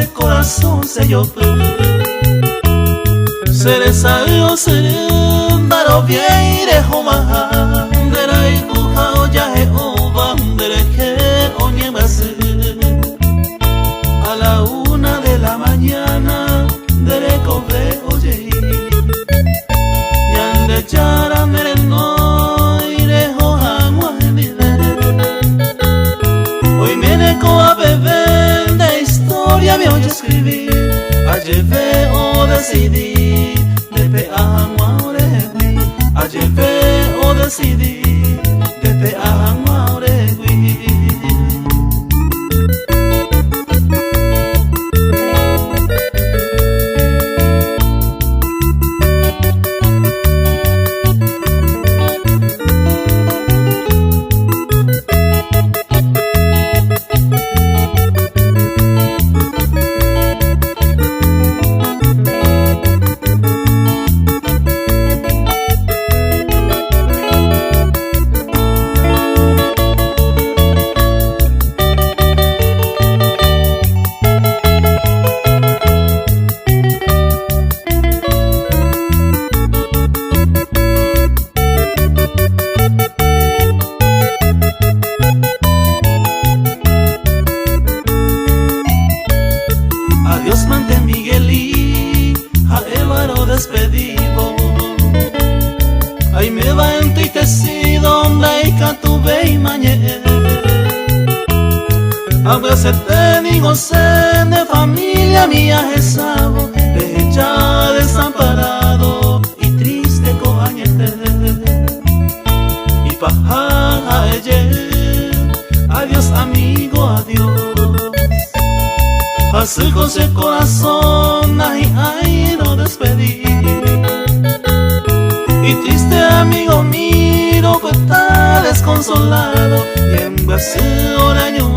ese corazón se yo seré sabio seré maro bien de homa de y buja ya he oban de que onie base a la 1 de la mañana de cobre oye y de chara mere no iré hoja hoy viene a beber de historia me oye escribir ayer veo decidí de pe ahora ayer veo decidí de pe ahora Adiós mante Miguelí, a Évaro despedido. Ay me va entristecido, y catuve y mañé. A veces te digo sé de familia mía jesabo, de ya desamparado y triste cojañete. Y paja ella, adiós amigo, adiós. Así con ese corazón, ay, no despedí. Y triste amigo miro que está desconsolado y en vez de oraño